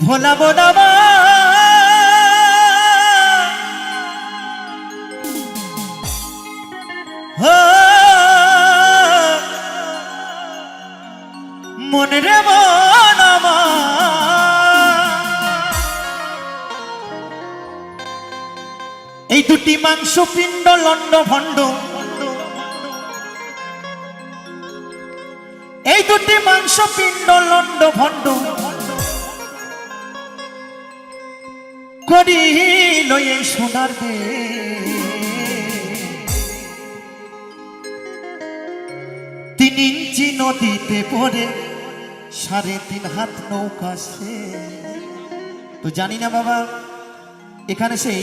ভোলাবো না মা মনে রে মন এই দুটি মাংস পিণ্ড লন্ড ভণ্ড এই দুটি মাংস পিণ্ড লন্ড ভণ্ড করিল এই সোনার দে 3 ইঞ্চি নদীতে পড়ে 3.5 হাত নৌকা সে তো জানি না বাবা এখানে সেই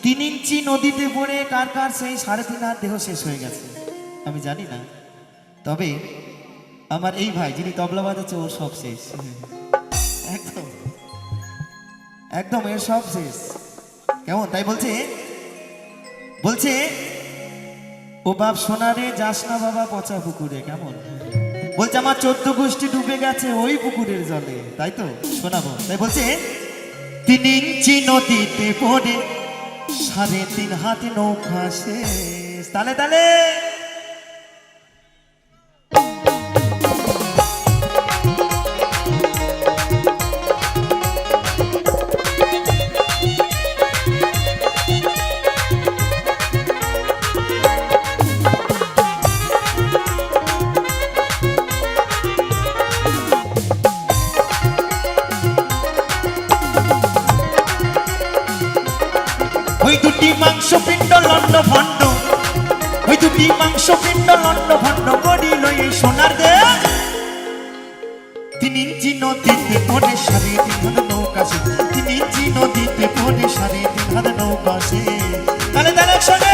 3 ইঞ্চি নদীতে পড়ে কার কার সেই 3.5 হাত দেহ শেষ হয়ে গেছে আমি জানি না তবে আমার এই ভাই যিনি তবলা বাজাচ্ছে ওর সব শেষ একদম একদম এর সব শেষ কেমন তাই বলছে ও বাপ সোনারে যাস না বাবা পচা পুকুরে কেমন বলছে আমার 14 গোষ্ঠী ডুবে গেছে ওই পুকুরের জলে তাই তো শোনাবো তাই বলছে 3 ইঞ্চি নদীতে পড়ে 3.5 হাত নৌকা শেষ তালে তালে ওই দুটি মাংস পিণ্ড লন্ড ভণ্ড ওই দুটি মাংস পিণ্ড লন্ড ভণ্ড করিল এই সোনার দে 3 ইঞ্চি নদীতে পড়ে 3.5 হাত নৌকা সে 3 ইঞ্চি নদীতে পড়ে 3.5 হাত নৌকা সে তালে তালে শোনে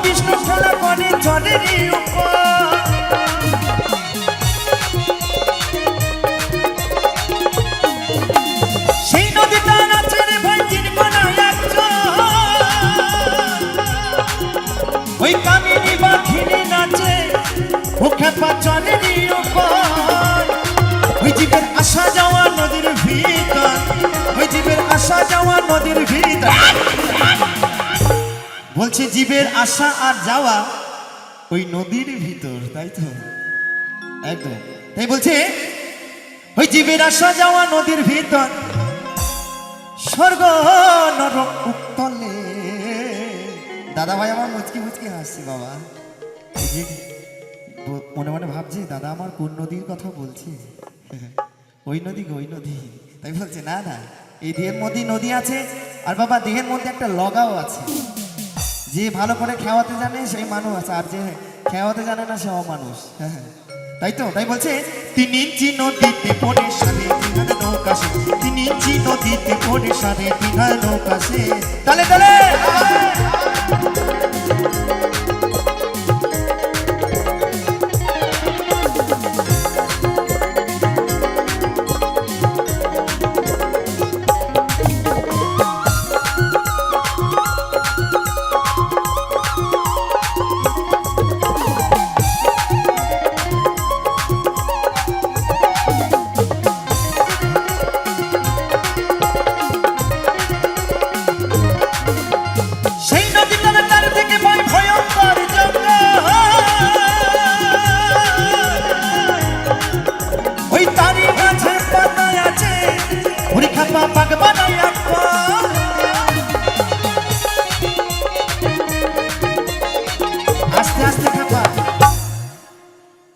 বিষ্ণু খেলা করে জলেরই উপর সেই নদীটা নাচে রে ভাই তিন কোনায় ওই কামিনী বাঘিনী নাচে ও খেপা জলেরই উপর ওই জীবের আসা যাওয়া নদীর ভিতর ওই জীবের আসা যাওয়া নদীর ভিতর বলছে জীবের আসা আর যাওয়া ওই নদীর ভিতর তাই তো একদম তাই বলছে ওই জীবের আসা যাওয়া নদীর ভিতর স্বর্গ নরক উত্তলে দাদা ভাই আমার মুচকি মুচকি হাসছি বাবা মনে মনে ভাবছি দাদা আমার কোন নদীর কথা বলছে ওই নদী ওই নদী তাই বলছে না না এই দেহের মধ্যে নদী আছে আর বাবা দেহের মধ্যে একটা লগাও আছে যে ভালো করে খাওয়াতে জানে সেই মানুষ আর যে খাওয়াতে জানে না সে অমানুষ তাই তো তাই বলছে 3 ইঞ্চি নদীতে পড়ে 3.5 হাত নৌকা সে 3 ইঞ্চি নদীতে পড়ে 3.5 হাত নৌকা সে তালে তালে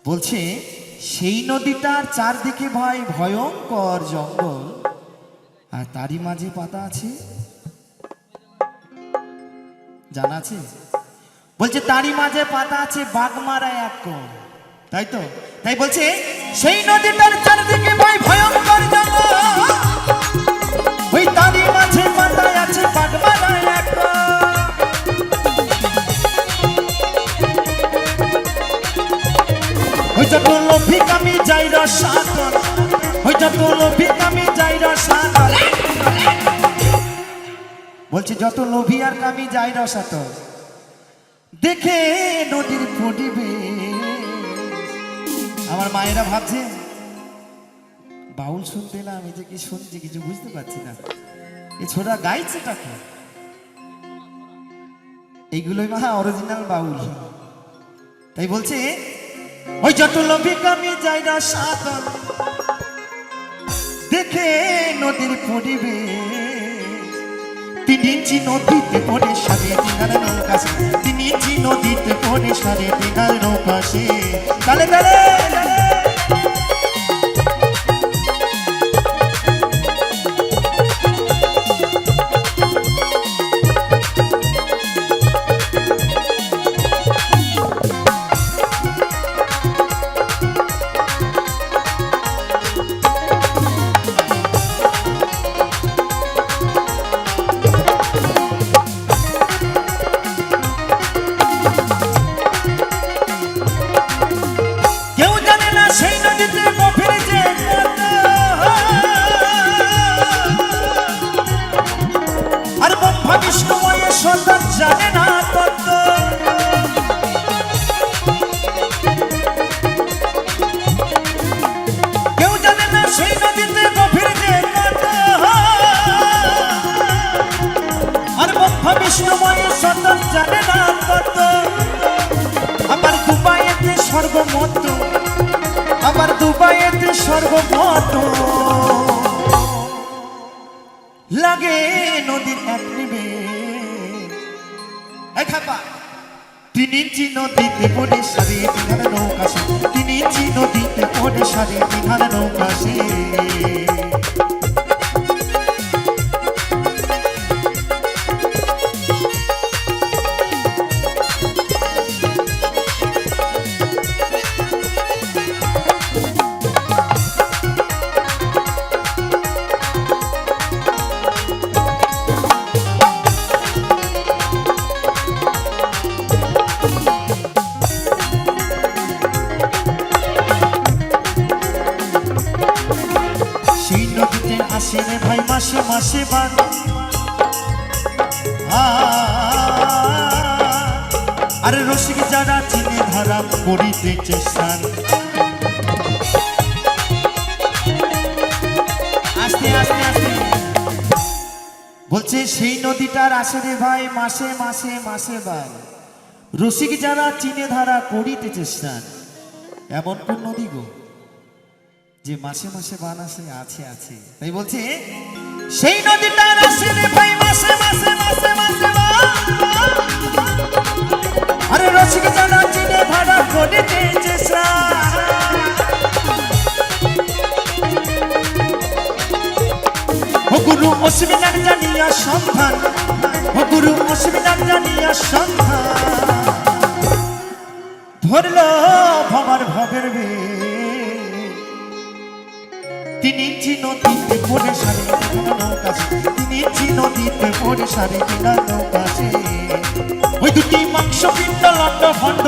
বলছে সেই নদীটার চারদিকে ভাই ভয়ঙ্কর জঙ্গল আর তারই মাঝে পাতা আছে জানা আছে? বলছে তারই মাঝে পাতা আছে বাগমারা এক কোণ, তাই তো? তাই বলছে সেই নদীটার চারদিকে ভাই ভয়ঙ্কর জঙ্গল, ওই তারই মাঝে পাতা আছে বাগমারা এক কোণ। ওই যত লোভিক আমি যাই রসাতল, ওই যত লোভিক আমি যাই রসাতল। বলছে যত লোভী আর কামি যাই রসাতল, দেখে নদীর পরিবেশ। আমার মায়েরা ভাবছে বাউল শুনতে এলাম, আমি যে কি শুনছি কিছু বুঝতে পারছি না, এ ছোড়া গাইছে তাকে। এইগুলোই মা অরিজিনাল বাউল। তাই বলছে ওই যত লোভী কামি যাই রসাতল, দেখে নদীর পরিবেশ। 3 ইঞ্চি নদীতে পড়ে 3.5 নৌকা সে, 3 ইঞ্চি নদীতে পড়ে 3.5 নৌকা সে। তালে তালে জানে না কত, কেউ জানে না সেই নদীতে গভীর যে কত। আর ব্রহ্মা বিষ্ণুময় সন্তান জানে না কত। আবার দুবাইতে সর্বমত, আবার দুবাইতে সর্বমত লাগে নদীর এক নিবে। 3 ইঞ্চি নদীতে পড়ে 3.5 নৌকা সে, 3 ইঞ্চি নদীতে পড়ে 3.5 নৌকা সে। আসে রে ভাই মাসে মাসে বান, আর রসিক যারা চিনে ধারা করিতেছে স্নান। আস্তে আস্তে আস্তে বলছে সেই নদীটার আসে রে ভাই মাসে মাসে মাসে বান, রসিক যারা চিনে ধারা করিতেছে স্নান। এমন কোন নদী গো যে মাসে মাসে বান আসে? আছে আছে। তাই বলছে সেই নদীটার আসে রে ভাই মাসে মাসে মাসে মাসে বান, আরে রসিক জানা চিনে ধারা করিতেছে স্নান। ও গুরু অসুবিধার জানিয়া সন্ধান, ও গুরু অসুবিধার জানিয়া সন্ধান, ধরল ভবার ভবের বে। 3 ইঞ্চি নদীতে পড়ে 3.5 নৌকা সে, 3 ইঞ্চি নদীতে পড়ে 3.5 নৌকা সে। ওই দুটি মাংস পিণ্ড লন্ড ভণ্ড,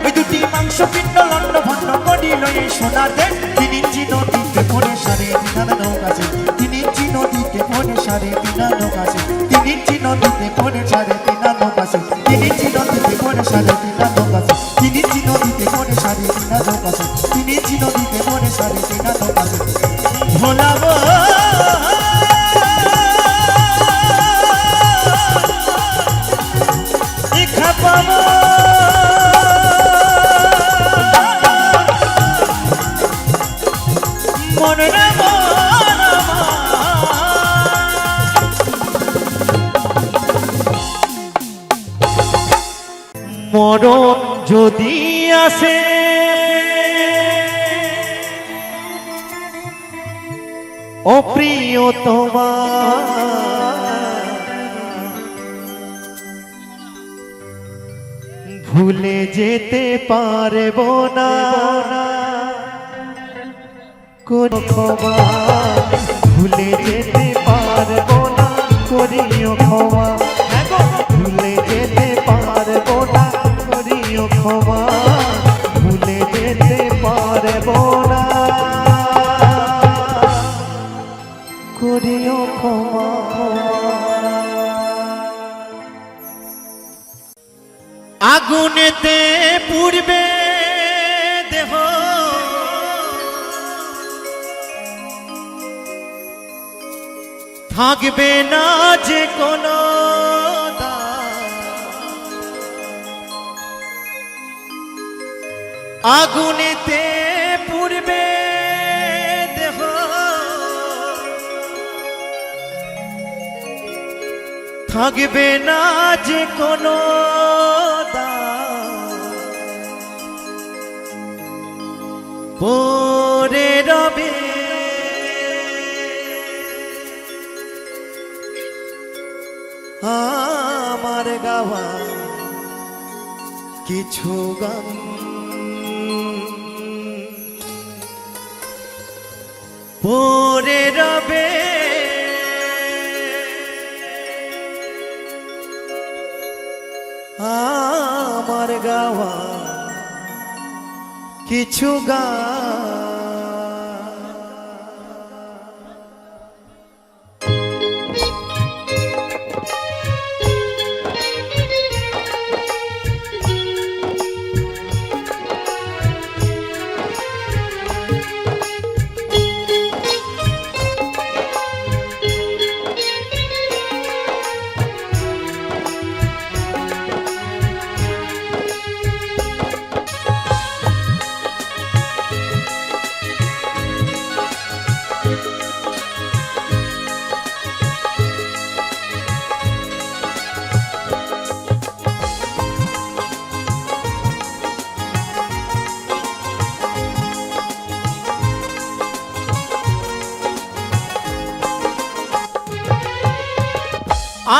ওই দুটি মাংস পিণ্ড লন্ড ভণ্ড করিল এই সোনা দেশ। 3 ইঞ্চি নদীতে পড়ে 3.5 নৌকা সে, 3 ইঞ্চি নদীতে পড়ে 3.5 নৌকা সে, 3 ইঞ্চি নদীতে পড়ে 3.5 নৌকা সে, 3 ইঞ্চি নদীতে পড়ে 3.5 নৌকা সে, 3 ইঞ্চি নদীতে পড়ে 3.5 নৌকা সে, 3 ইঞ্চি নদীতে পড়ে 3.5 নৌকা সে। ভোলাবো দেখা পাবো মনে মরণ যদি আসে ও প্রিয়তমা, ভুলে যেতে পারবো না কোন ক্ষমা, ভুলে যেতে পারবো না করিও ক্ষমা, ভুলে যেতে পারবো না করিও ক্ষমা, ভুলে যেতে পারবো না করিও ক্ষমা। আগুনেতে পুড়বে দেহ, থাকবে না যে কোনো আগুনেতে পুড়বে দেহ, থাকবে না যে কোনো পরে রবে আমার গাওয়া কিছু গান, পরে রবে আমার গাওয়া কিছু গান।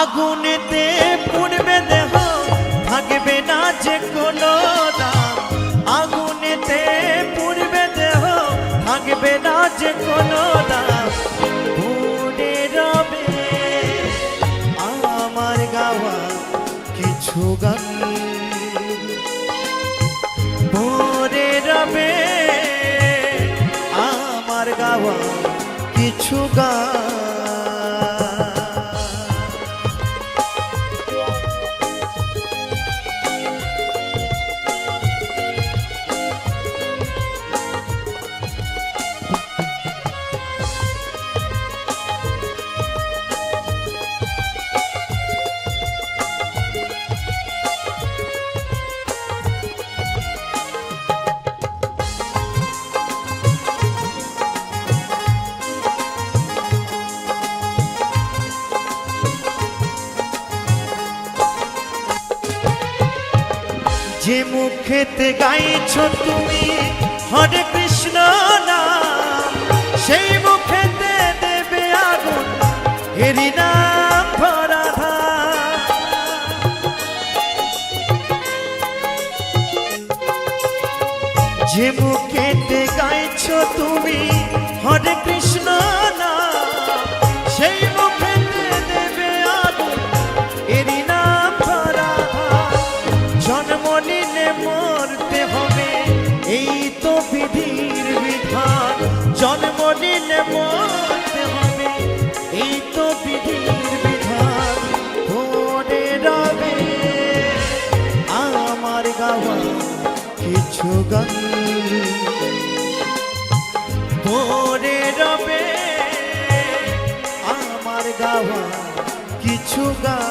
আগুনেতে পুড়বে দেহ, থাকবে না যে কোনো দাম, আগুনেতে পুড়বে দেহ, থাকবে না যে কোনো দাম, পুড়ে রবে আমার গাওয়া কিছু গান, পুড়ে রবে আমার গাওয়া কিছু গান। যে মুখেতে গাইছো তুমি হরে কৃষ্ণ নাম, সেই মুখেতে দেবে আগুন এরি নাম ভরা। যে মুখেতে গাইছো তুমি হরে কৃষ্ণ নাম, সেই মুখেতে দেবে আগুন এরি নাম ভরা। জন্ম নিলে মরতে হবে এই তো বিধির বিধান, জন্ম নিলে মরতে হবে এই তো বিধির বিধান, পরে রবে আমার গাওয়া কিছু গান, পরে রবে আমার গাওয়া কিছু গান।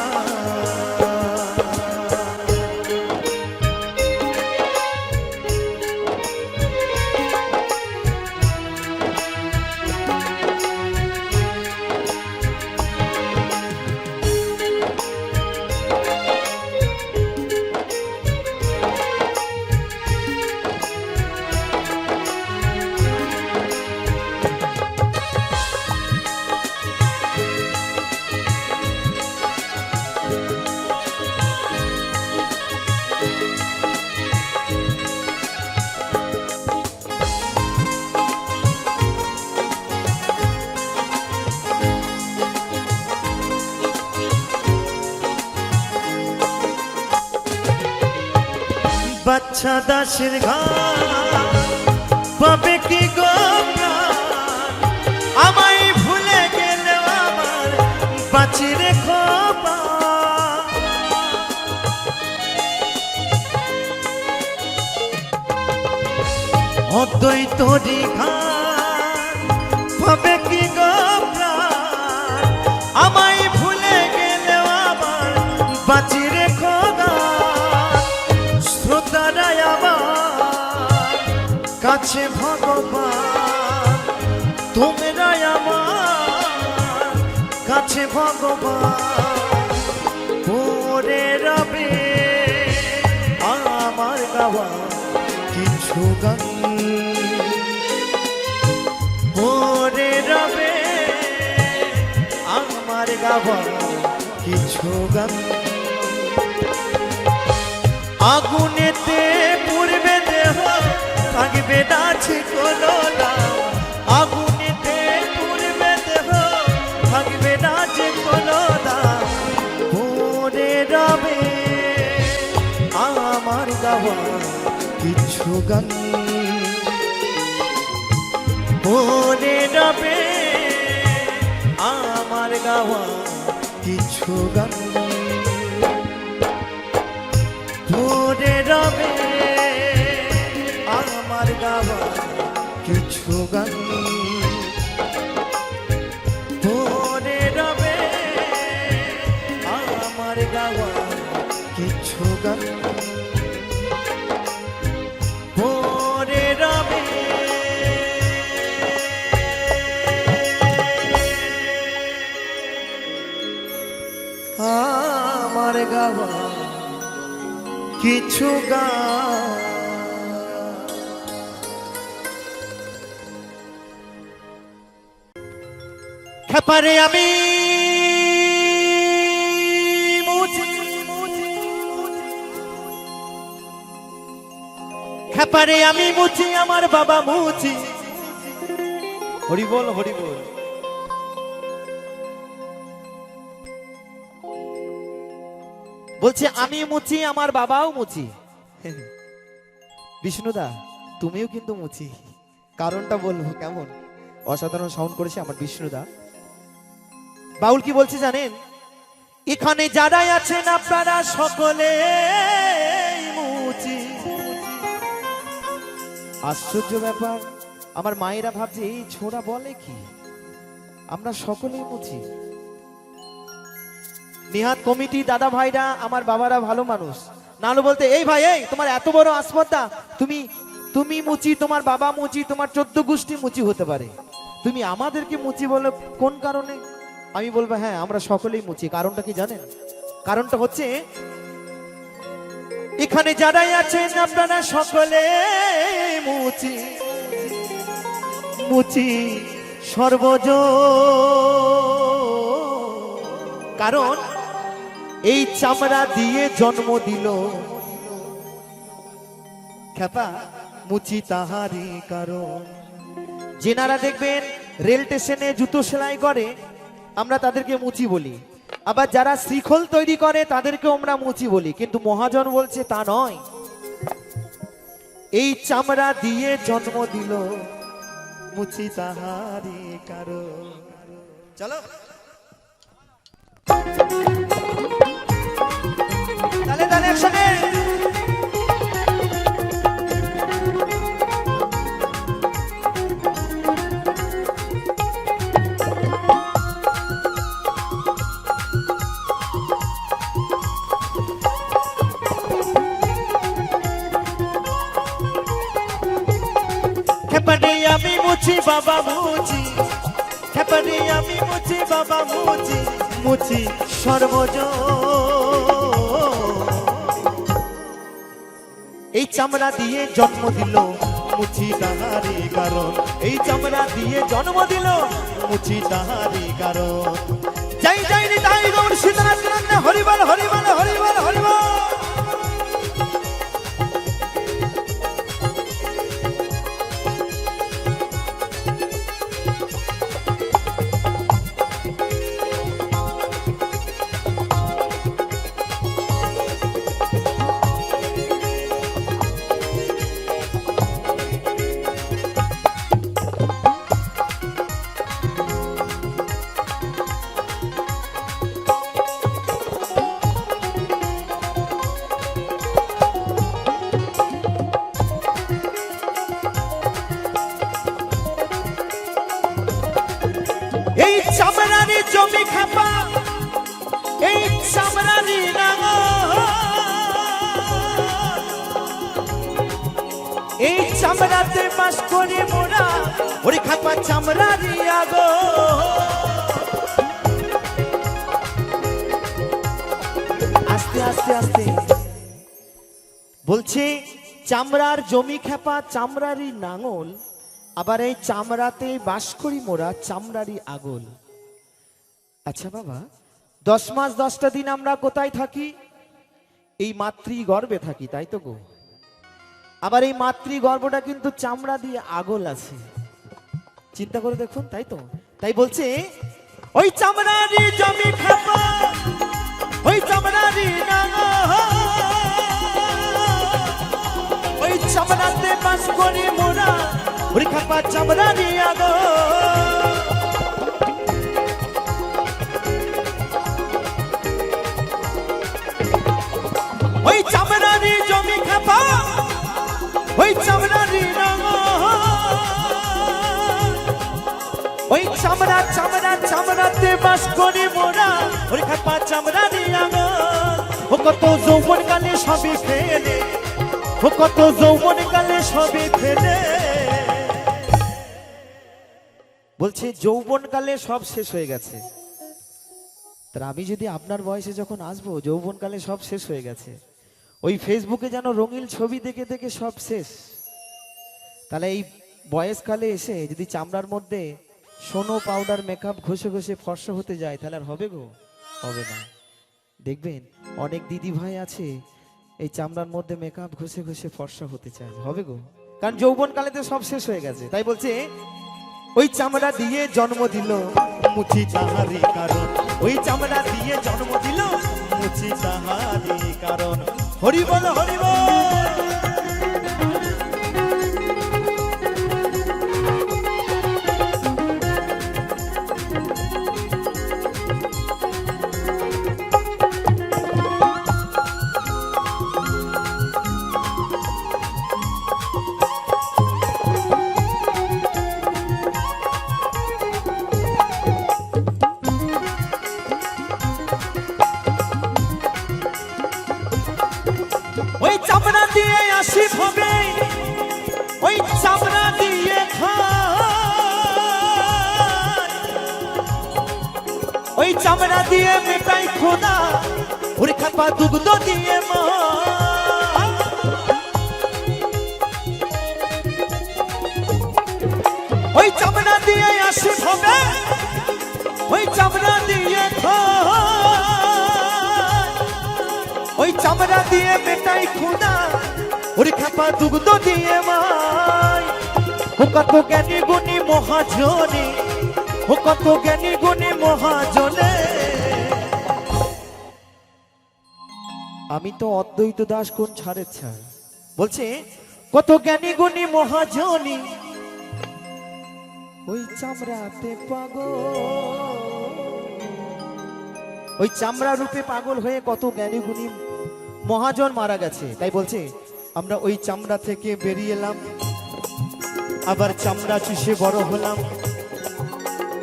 বাচ্চা দাসের ঘাট পাবে কি গো প্রাণ, আমায় ভুলে গেলে আমার বাঁচি রেখো অদ্বৈ তোরি ঘাট পাবে কি গো প্রাণ, আমায় ভুলে গেলে আমার বাঁচি রেখো শ্রোতারাই আমার কাছে ভগবান, তোমরাই আমার কাছে ভগবান, পড়ে রবে আমার গাওয়া কিছু গান, পড়ে রবে আমার গাওয়া কিছু গান। আগুনেতে পুড়বে দেহ থাকবে না কোনো নাম, আগুনেতে পুড়বে দেহ থাকবে না কোনো নাম, পড়ে রবে আমার গাওয়া কিছু গান, পড়ে রবে আমার গাওয়া কিছু গান, পড়ে রবে আমার গাওয়া কিছু গান, পড়ে রবে আমার গাওয়া কিছু গান, পড়ে রবে আমার গাওয়া কিছু গান। খেপারে আমি মুচি, খেপারে আমি মুচি আমার বাবা মুচি, হরি বল হরি বল। বলছে আমি মুচি আমার বাবাও মুচি। বিষ্ণুদা তুমিও কিন্তু মুচি, কারণটা বলবো কেমন অসাধারণ সাউন্ড করেছে আমার বিষ্ণুদা। বাউল কি বলছে জানেন, এখানে যারাই আছেন আপনারা সকলে মুচি। আশ্চর্য ব্যাপার, আমার মায়েরা ভাবছে এই ছোড়া বলে কি, আমরা সকলেই মুচি। নিহাত কমিটি দাদা ভাইরা আমার বাবারা ভালো মানুষ, নাহলে বলতে এই ভাই এই তোমার এত বড় আসপদ্দা, তুমি মুচি, তোমার বাবা মুচি, তোমার 14 গোষ্ঠী মুচি হতে পারে, তুমি আমাদেরকে মুচি বলে কোন কারণে? আমি বলবো হ্যাঁ আমরা সকলেই মুচি। কারণটা কি জানেন? কারণটা হচ্ছে এখানে যারাই আছেন আপনারা সকলে মুচি, মুচি সর্বজ, কারণ এই চামড়া দিয়ে জন্ম দিল খেপা মুচি তাহারি কারণ। যেনারা দেখবেন রেল স্টেশনে জুতো সেলাই করে আমরা তাদেরকে মুচি বলি, আবার যারা শিখল তৈরি করে তাদেরকেও আমরা মুচি বলি, কিন্তু মহাজন বলছে তা নয়, এই চামড়া দিয়ে জন্ম দিল মুচি তাহারি কারণ। চলো তাহলে তাহলে একসাথে খেপারে আমি মুচি বাবা মুচি, খেপারে আমি মুচি বাবা মুচি, মুচি সর্বজ। এই চামড়া দিয়ে জন্ম দিল মুচি তাহারি কারণ, এই চামড়া দিয়ে জন্ম দিল মুচি তাহারি কারণ। যাই যাই রে তাই গৌর সীতানাথ হরিবল হরিবল হরিবল হরিবল। চামড়াতে বাস করি মোরা, ওরে খাপা চামড়ারি আগুন। আস্তে আস্তে আস্তে বলছে চামড়ার জমি খেপা চামড়ারি নাঙল, আবার এই চামড়াতে বাস করি মোরা চামড়ারি আগুন। আচ্ছা বাবা, 10 মাস 10টা দিন আমরা কোথায় থাকি? এই মাতৃগর্ভে থাকি, তাই তো গো? আবার এই মাতৃগর্ভটা কিন্তু চামড়া দিয়ে আগল আছে, চিন্তা করে দেখুন, তাই তো? তাই বলছে ওই চামড়ারি জমি খেপা, ওই চামড়ারি নাঙল, ওই চামড়াতে বাস করি মোরা, ওরে খাপা চামড়ারি আগুন। ওই চামড়ারি জমি খাপা, ওই চামড়ারি নাঙল, ওই চামড়া চামড়া চামড়াতে বাস করি মোরা, ওরে খাপা চামড়ারি আগুন। ও কত যৌবন কালে সবই ফেলে, ও কত যৌবন কালে সবই ফেলে। বলছে যৌবন কালে সব শেষ হয়ে গেছে। তার আমি যদি আপনার বয়সে যখন আসবো, যৌবন কালে সব শেষ হয়ে গেছে, ওই ফেসবুকে যেন রঙিন ছবি দেখে দেখে সব শেষ। তাহলে এই বয়সকালে এসে যদি চামড়ার মধ্যে সোনো পাউডার মেকআপ ঘষে ঘষে ফর্সা হতে যায়, তাহলে আর হবে গো? হবে না। দেখবেন অনেক দিদি ভাই আছে এই চামড়ার মধ্যে মেকআপ ঘষে ঘষে ফর্সা হতে চায়, হবে গো? কারণ যৌবন কালে তো সব শেষ হয়ে গেছে। তাই বলছে ওই চামড়া দিয়ে জন্ম দিল মুচি তাহারি কারণ, ওই চামড়া দিয়ে জন্ম দিল মুচি তাহারি কারণ। হরি বল হরি বল। ওই চামড়া দিয়ে আসি ভোগে, ওই চামড়া দিয়ে খাই, ওই চামড়া দিয়ে মেটাই খোদা, ওরে খাপা দুগ্ধ দিয়ে মা। ওই চামড়া দিয়ে আসি ভোগে, ওই চামড়া দিয়ে খাই, ওই চামড়া দিয়ে মেটাই খুদা, ওরে খাপা দুগ্ধ দিয়ে মাই। ও কত জ্ঞানী গুণী মহাজনে, ও কত জ্ঞানী গুণী মহাজনে। আমি তো অদ্বৈত দাস কোন ছাড়ের ছাড়। বলছে কত জ্ঞানী গুণী মহাজনী, ওই চামড়াতে পাগল, ওই চামড়া রূপে পাগল হয়ে কত জ্ঞানী গুণী মহাজন মারা গেছে। তাই বলছে আমরা ওই চামড়া থেকে বেরিয়ে এলাম, আবার চামড়া চুষে বড় হলাম,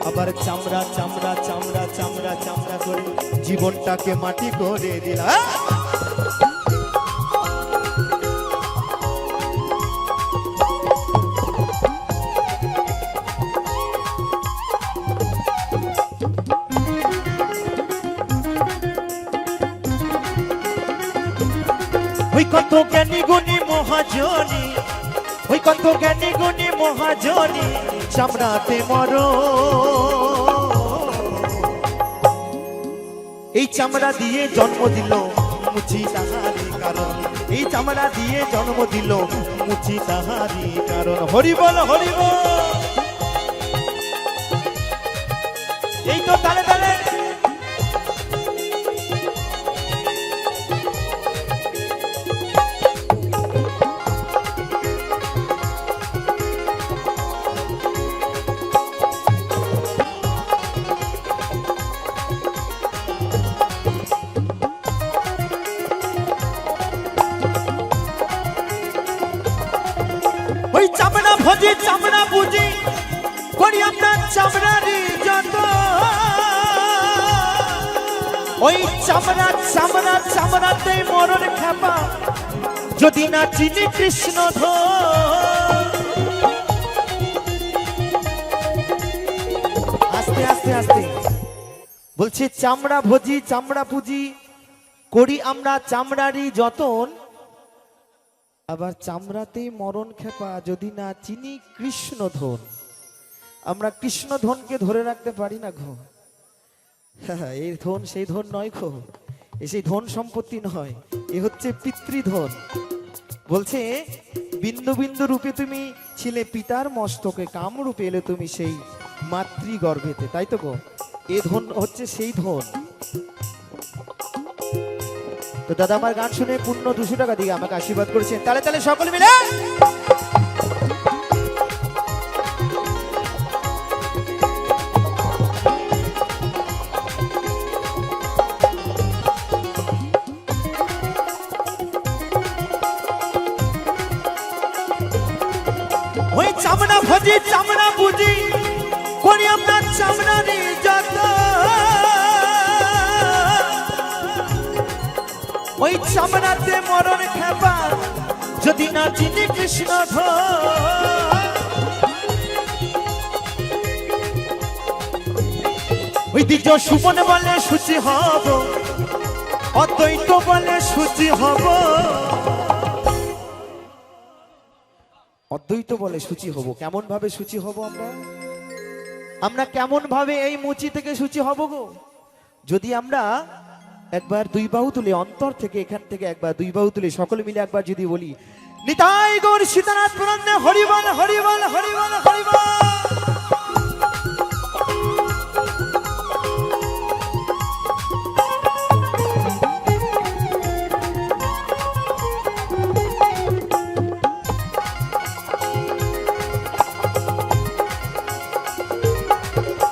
আবার চামড়া চামড়া চামড়া চামড়া চামড়া করে জীবনটাকে মাটি করে দিলাম। ওই কত জ্ঞানী গুণী মহাজনী, ওই কত জ্ঞানী গুণী মহাজনী চামড়াতে মর। এই চামড়া দিয়ে জন্ম দিল মুচি তাহারি কারণ, এই চামড়া দিয়ে জন্ম দিল মুচি তাহারি কারণ। হরি বল হরি বল। এই তো তালে তালে চামড়া ভজি চামড়া বুঝি করি আমরা চামড়ারি যত, ওই চামড়া চামড়া চামড়াতে মরণ খেপা যদি না চিনি কৃষ্ণ ধর। আস্তে আস্তে আস্তে বলছে চামড়া ভোজি চামড়া পুজি করি আমরা চামড়ারই যতন, আবার চামড়াতেই মরণ খেপা যদি না চিনি কৃষ্ণ ধন। আমরা কৃষ্ণ ধনকে ধরে রাখতে পারি না ঘো। এই ধন সেই ধন নয় খো, সেই ধন সম্পত্তি নয়, এ হচ্ছে পিতৃধন। বলছে বিন্দু বিন্দু রূপে তুমি ছিলে পিতার মস্তকে, কাম রূপে এলে তুমি সেই মাতৃ গর্ভেতে, তাই তো গো? এ ধন হচ্ছে সেই ধন। তো দাদা আমার গান শুনে পূর্ণ 200 টাকা দিয়ে আমাকে আশীর্বাদ করেছেন, তাহলে তাহলে সকলে মিলে ওই চামড়া ভজি চামড়া বুঝি করি আমরা চামড়ারই যত, ওই চামড়াতে মরণ খেপা যদি না চিনি কৃষ্ণ ধন। ওই দ্বিজ সুমন বলে সূচি হব, অদ্বৈত বলে সূচি হব, অদ্বৈত বলে সূচি হব। কেমন ভাবে সূচি হব আমরা? আমরা কেমন ভাবে এই মুচি থেকে সূচি হব গো? যদি আমরা একবার 2 বাহু তুলে অন্তর থেকে, এখান থেকে একবার 2 বাহু তুলে সকলে মিলে একবার যদি বলি নিতাই গৌর সীতানাথ পুরাণে হরিবল হরিবল হরিবল হরিবল।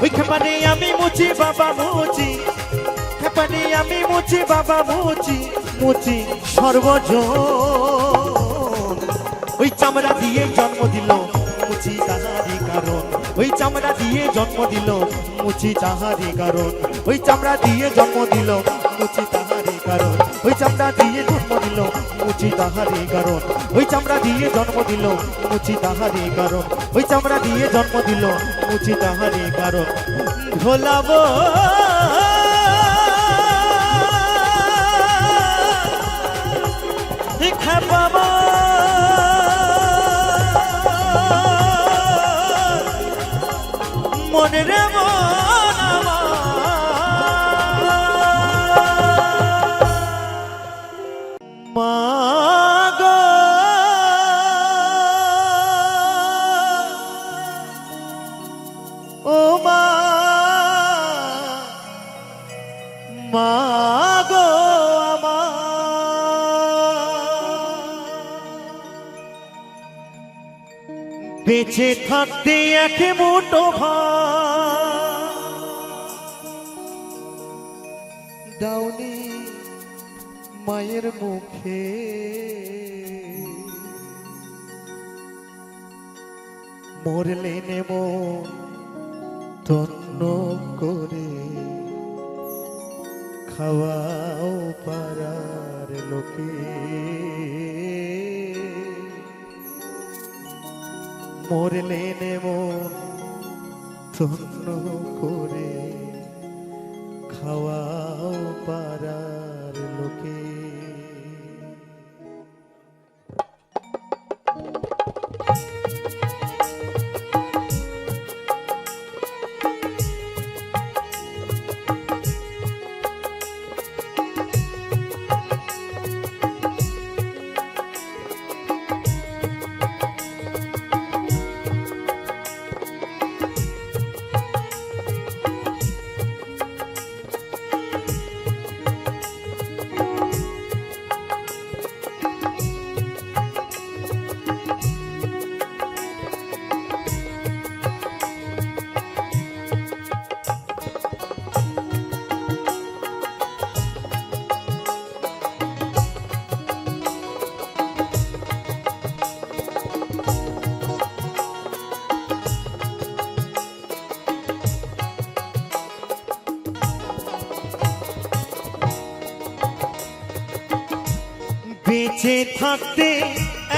ওই খেপানে আমি মুচি বাবা মুচি, খেপানে আমি মুচি বাবা মুচি, মুচি সর্বজন। ওই চামড়া দিয়ে জন্ম দিল মুচি তাহারি কারণ, ওই চামড়া দিয়ে জন্ম দিল মুচি তাহারি কারণ, ওই চামড়া দিয়ে জন্ম দিল মুচি তাহারি কারণ, ওই চামড়া দিয়ে জন্ম দিল মুচি তাহারি কারণ, ওই চামড়া দিয়ে জন্ম দিল মুচি তাহারি কারণ, ওই চামড়া দিয়ে জন্ম দিল মুচি তাহারি কারণ। ভোলাবো বাবা মনে রে মা গো ও মা, মা গো বেঁচে থাকতে এক মুঠো ভাত দাওনি মায়ের মুখে, মরলে নেব তন্ন করে খাওয়াও পাড়ার লোকে, মরলে নেব তন্ন করে খাওয়াও পাড়ার লোকে। বেঁচে থাকতে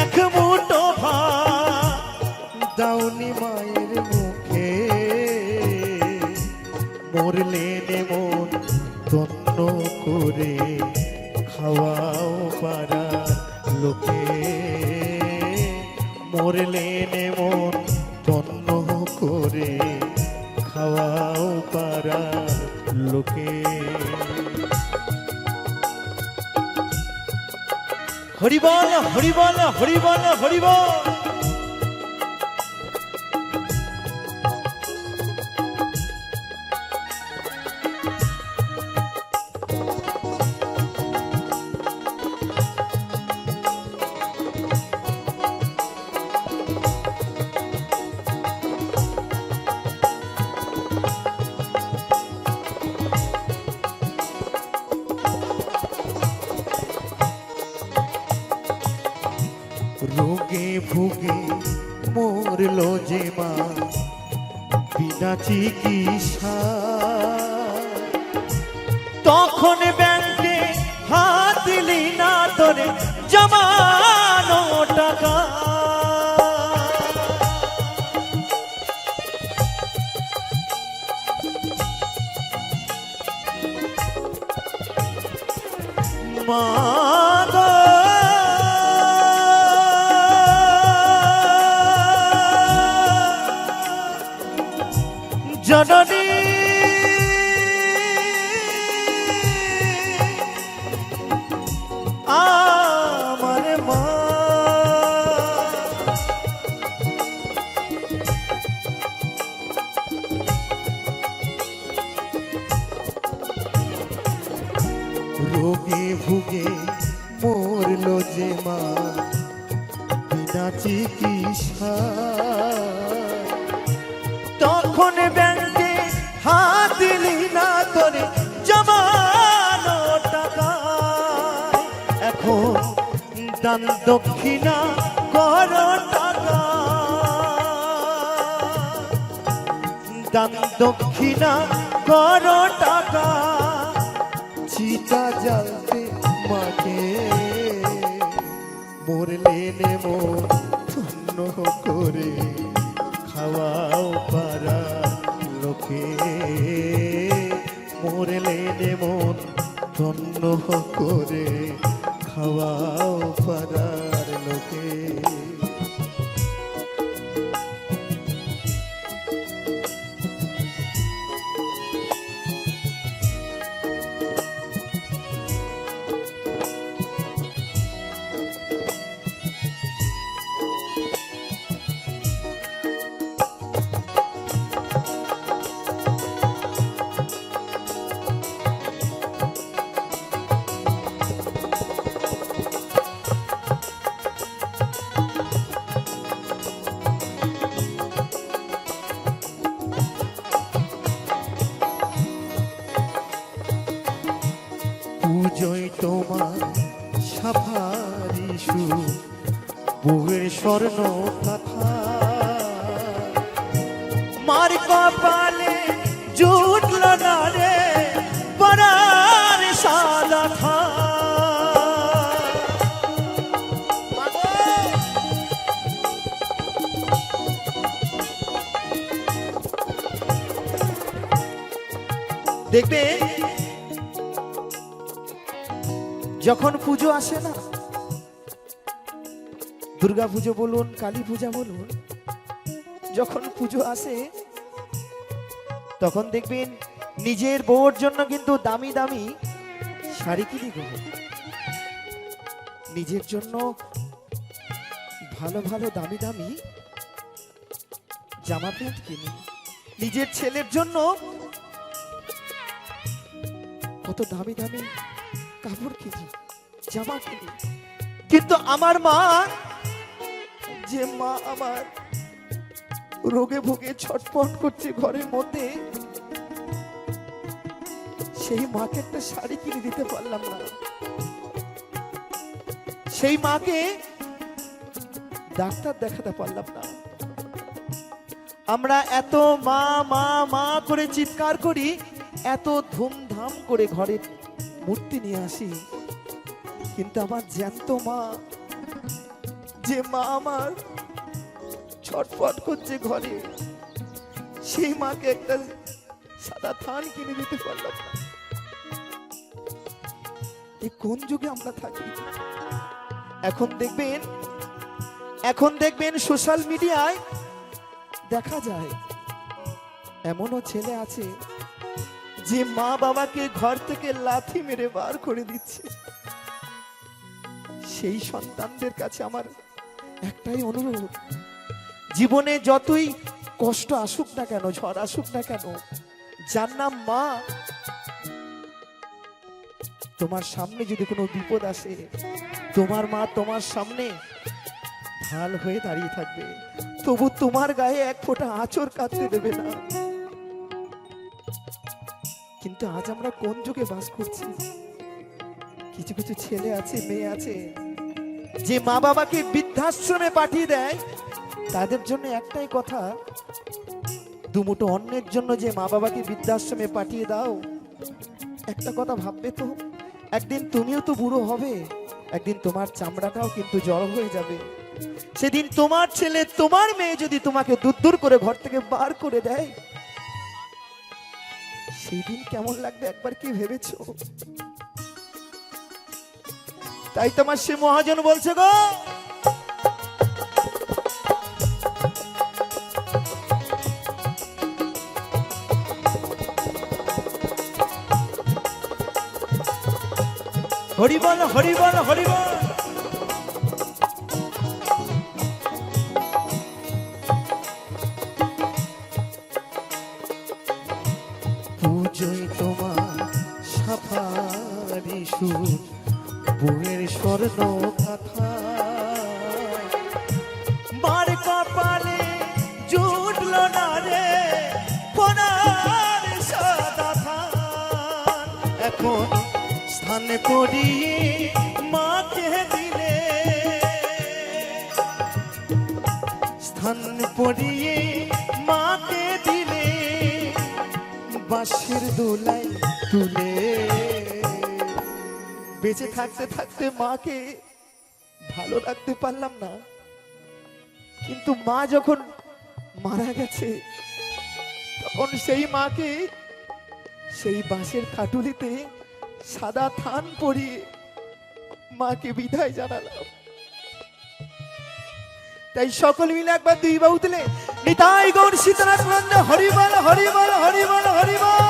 এক মুঠো ভাত দাওনি মায়ের মুখে, মরলেন মন তন্ন করে খাওয়াও পাড়ার লোকে, মরলেন মন তন্ন করে খাওয়াও পাড়ার লোকে। হরিবল হরিবল হরিবল হরিবল। রোগে ভুগে মরলো যে মা বিনা চিকিৎসা, তখন ব্যাংকে হাত দিলি না তোরে জমানো টাকা। মা জননী আমার মা, রোগে ভুগে মরলো যে মা বিনা চিকিৎসা, তখন ব্যাংকে হাত দিলি না তোরে জমানো টাকা। এখন দান দক্ষিণা কর টাকা, দান দক্ষিণা কর টাকা, চিতা জ্বালতে মাকে মরলেন মন ধন্য করে খাওয়াও পারা লোকে, মরলেন মন ধন্য করে খাওয়াও পারার লোকে। পুজোয় তোমার সাফারি সুর বুয়ের স্বর্ণ কথা, মার কপালে জুটল না রে পরার সাদা খা। দেখবে যখন পুজো আসে না, দুর্গা পুজো বলুন কালী পূজা বলুন, যখন পুজো আসে তখন দেখবেন নিজের বউর জন্য কিন্তু দামি দামি শাড়ি কিনে দেবে, নিজের জন্য ভালো ভালো দামি দামি জামা প্যান্ট কিনে, নিজের ছেলের জন্য কত দামি দামি কাপড় কিনি, জামা কিনি। কিন্তু আমার মা, যে মা আমার রোগে ভোগে ছটফট করছে ঘরের মধ্যে, সেই মাকে একটা শাড়ি কিনে দিতে পারলাম না। সেই মাকে ডাক্তার দেখাতে পারলাম না। আমরা এত মা মা মা করে চিৎকার করি, এত ধুমধাম করে ঘরে মূর্তি নিয়ে আসি, কিন্তু আমার জ্যান্ত মা, যে মা আমার ছটফট করছে ঘরে, সেই মাকে একটা সাদা থান কিনে দিতে পারলাম না। এই কোন যুগে আমরা থাকি? এখন দেখবেন সোশ্যাল মিডিয়ায় দেখা যায় এমনও ছেলে আছে যে মা বাবাকে ঘর থেকে লাথি মেরে বার করে দিচ্ছে। সেই সন্তানদের কাছে আমার একটাই অনুরোধ, জীবনে যতই কষ্ট আসুক না কেন, ঝড় আসুক না কেন, যার নাম মা, তোমার সামনে যদি কোনো বিপদ আসে, তোমার মা তোমার সামনে ঢাল হয়ে দাঁড়িয়ে থাকবে, তবু তোমার গায়ে এক ফোঁটা আঁচড় কাটতে দেবে না। কিন্তু আজ আমরা কোন যুগে বাস করছি? কিছু কিছু ছেলে আছে, মেয়ে আছে যে মা বাবাকে বৃদ্ধাশ্রমে পাঠিয়ে দেয়। তাদের জন্য একটাই কথা, দুমুঠো অন্যের জন্য যে মা বাবাকে বৃদ্ধাশ্রমে পাঠিয়ে দাও, একটা কথা ভাববে তো, একদিন তুমিও তো বুড়ো হবে, একদিন তোমার চামড়াটাও কিন্তু জড়ো হয়ে যাবে। সেদিন তোমার ছেলে তোমার মেয়ে যদি তোমাকে দূর দূর করে ঘর থেকে বার করে দেয়, সেই দিন কেমন লাগবে একবার কি ভেবেছো? তাই তোমার সে মহাজন বলছে গো, হরিবল হরিবল হরিবল। পুজোয় তোমার সাফারি সুর, বুয়ের স্বর্ণ কথা, মার কপালে জুটল না রে কোনার সাদা থান। এখন স্থানে পড়িয়ে মাকে দিলে, স্থান পড়িয়ে মাকে দিলে, বাঁশের দোলাই তুলে। বেঁচে থাকতে থাকতে মাকে ভালো রাখতে পারলাম না, কিন্তু মা যখন মারা গেছে তখন সেই মাকে সেই বাঁশের খাটুলিতে সাদা থান পরিয়ে মাকে বিদায় জানালাম। তাই সকল মিলে একবার দুই বাহু তুলে নিতাই গৌর সীতানাথ নন্দ হরিবল হরিবল হরিবল হরিবল।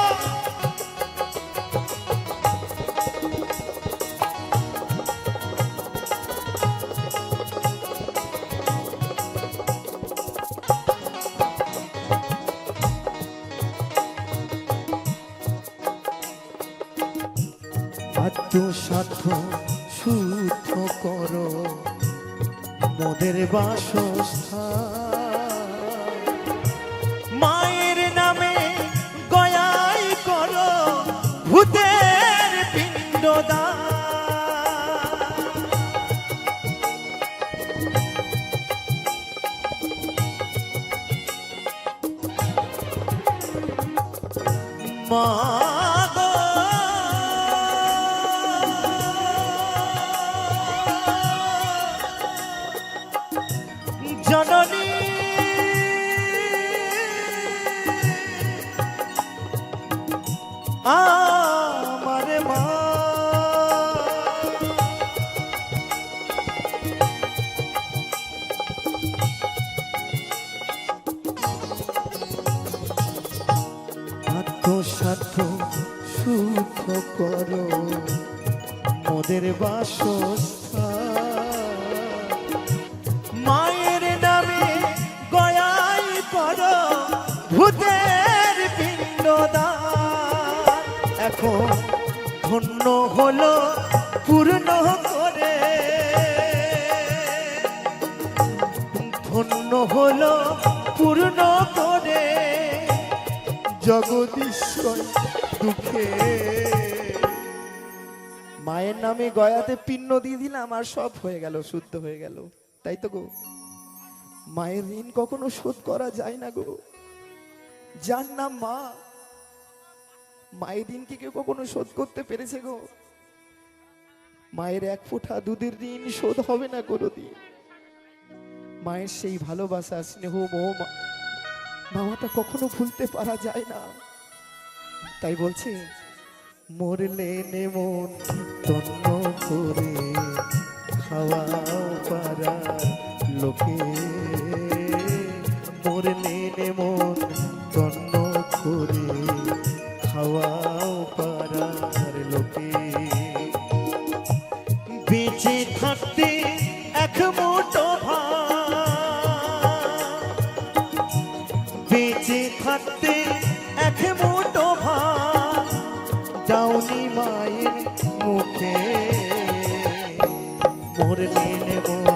আত্মসাধ্য শুদ্ধ করো মোদের বাসস্থান, মায়ের নামে গয়াই করো ভূতের পিণ্ডদান। মা জননী আমার মা, আত্মসাধ্য শুদ্ধ করো মোদের বাসস্থান, মায়ের নামে গয়াই করো ভূতের পিণ্ডদান। এখন ধন্য হলো পূর্ণ করে, ধন্য হলো পূর্ণ করে জগদীশ্বর দুঃখে। মায়ের নামে গয়াতে পিণ্ড দিয়ে দিলাম আর সব হয়ে গেল, শুদ্ধ হয়ে গেল। তাই তো গো, মায়ের ঋণ কখনো শোধ করা যায় না গো। যার নাম মা, মায়ের ঋণ কি কেউ কখনো শোধ করতে পেরেছে গো? মায়ের এক ফোঁটা দুধের ঋণ শোধ হবে না কোনোদিন। মায়ের সেই ভালোবাসা, স্নেহ, মোহ, মামাটা কখনো ভুলতে পারা যায় না। তাই বলছি, মরলে মন তন্ন করে খাওয়াও পারা লোকে, মরলে মন তন্ন করে খাওয়াও পারার লোকে। বেঁচে থাকতে এক মুঠো ভাত, বেঁচে থাকতে এক মুঠো ভাত দাওনি মায়ের মুখে, মরলে মন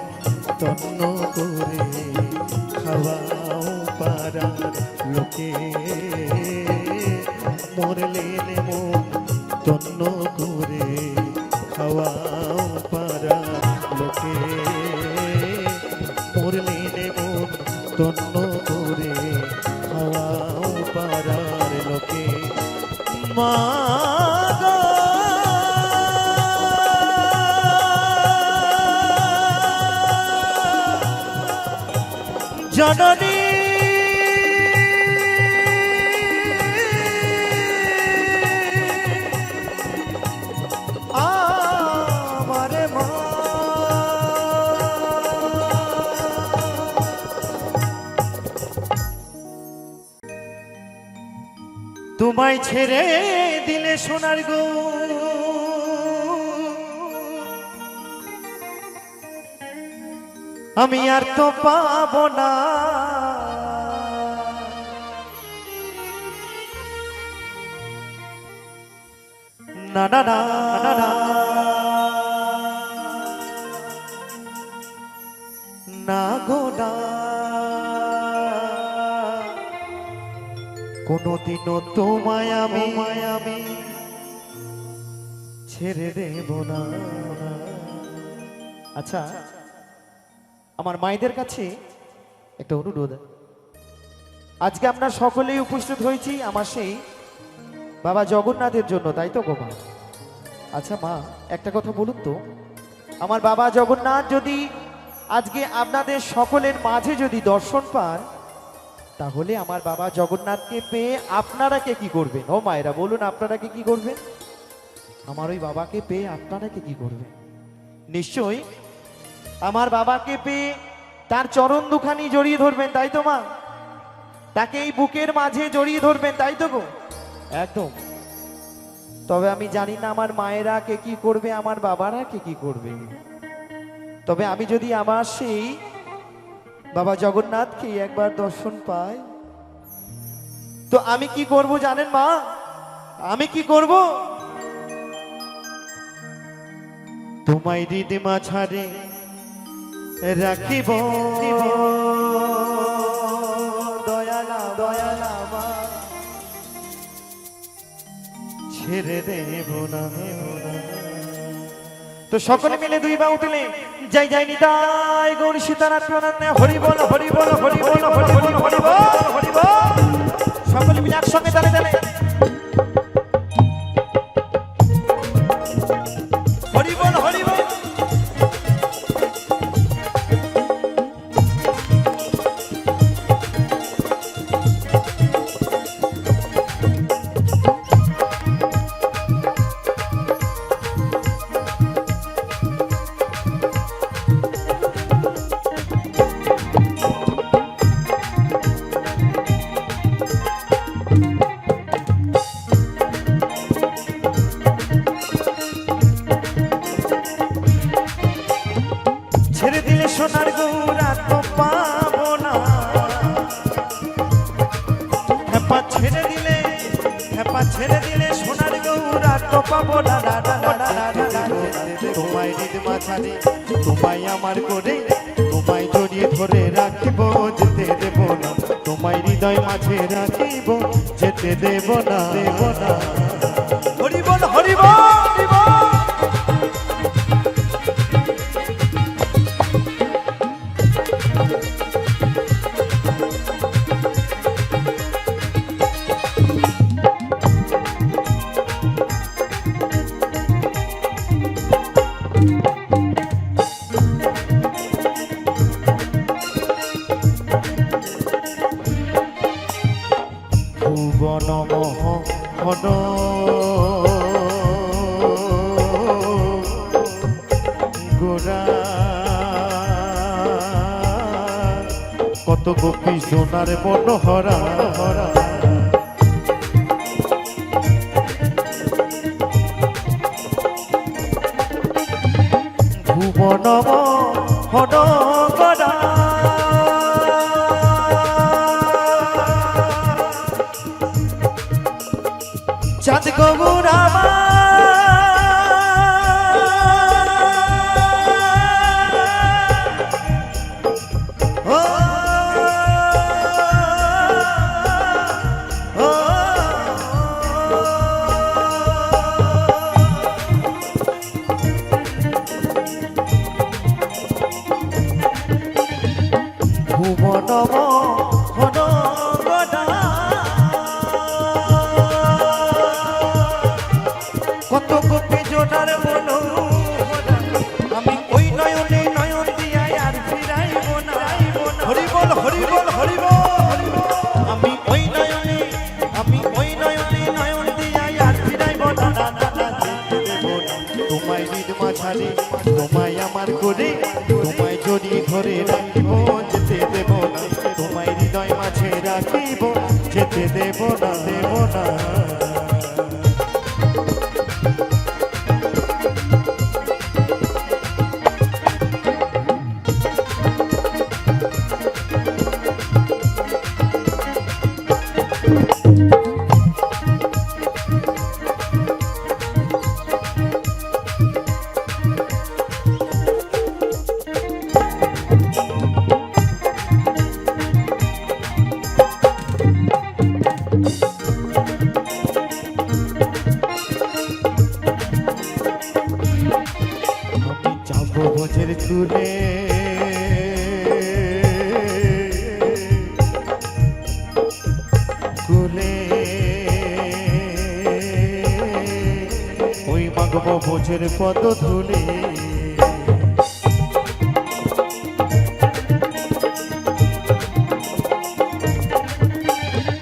তন্ন করে খাওয়াও পারার লোকে, মরলে মন তন্ন করে খাওয়াও পারার লোকে, মরলে মন তন্ন করে খাওয়াও পারার লোকে। মা গো জননী আমারে মা, তোমায় ছেড়ে দিলে সোনার গো আমি আর তো পাবো না, না না না না না না গো না, কোনদিনও তোমায় আমি ছেড়ে দেব না। আচ্ছা, আমার মায়েদের কাছে একটা অনুরোধ, আজকে আমরা সকলেই উপস্থিত হয়েছি আমার সেই বাবা জগন্নাথের জন্য, তাই তো গো মা? আচ্ছা মা, একটা কথা বলুন তো, আমার বাবা জগন্নাথ যদি আজকে আপনাদের সকলের মাঝে যদি দর্শন পান, তাহলে আমার বাবা জগন্নাথকে পেয়ে আপনারা কে কি করবেন? ও মায়েরা বলুন, আপনারা কে কি করবেন? আমার ওই বাবাকে পেয়ে আপনারা কে কি করবেন? নিশ্চয়ই আমার বাবাকে পেয়ে তার চরণ দুখানি জড়িয়ে ধরবেন, তাই তো মা? তাকে এই বুকের মাঝে জড়িয়ে ধরবেন, তাই তো গো? একদম। তবে আমি জানি না আমার মায়েরা কে কি করবে, আমার বাবারা কে কি করবে। তবে আমি যদি আমার সেই বাবা জগন্নাথকে একবার দর্শন পাই, তো আমি কি করব জানেন মা? আমি কি করব? তোমায় হৃদয় মাঝারে রাখিব দয়ালা দয়ালা মা, ছেড়ে দেব না। তো সকলে মিলে দুই বাহু তুলে জয় জয় নিতাই গৌর সীতারাম প্রেমানন্দে হরি বল হরি বল হরি বল হরি বল হরি বল হরি বল, সকলে মিলে একসঙ্গে তালে তালে হরি বল হরি বল। ছেড়ে দিলে সোনার গৌরা তো পাবো না, হেপা ছেড়ে দিলে সোনার গৌরা তো পাবো না। তোমায় হৃদয় মাঝারে তোমায় আমার করে, তোমায় জড়িয়ে ধরে রাখিব যেতে দেব না, তোমায় হৃদয় মাঝে রাখিব যেতে দেব না দেব না। হরি বল হরি বল হরি বল। ভুবন মোহন কত গোপী সোনার মনোহরা হরা ভুবনম হন গড়া চাঁদ গৌরামা ভুবনম হন গড়া কত গোপী জোনার মনো আমি ওই নয়নে নয়ন দিয়াই আর ফিরাইব না হরি বল হরি বল হরি বল আমি ওই নয়নে নয়ন দিয়াই আর ফিরাইব না যেতে দেব না তোমায় নিদ মাঝারে তোমায় আমার করে তোমায় জড়িয়ে ধরে রাখিব যেতে দেব না তোমায় হৃদয় মাঝে রাখিব যেতে দেব না আমি যাব বোঝের তুলে কুলে ওই মাগব বোঝের পদ তুলে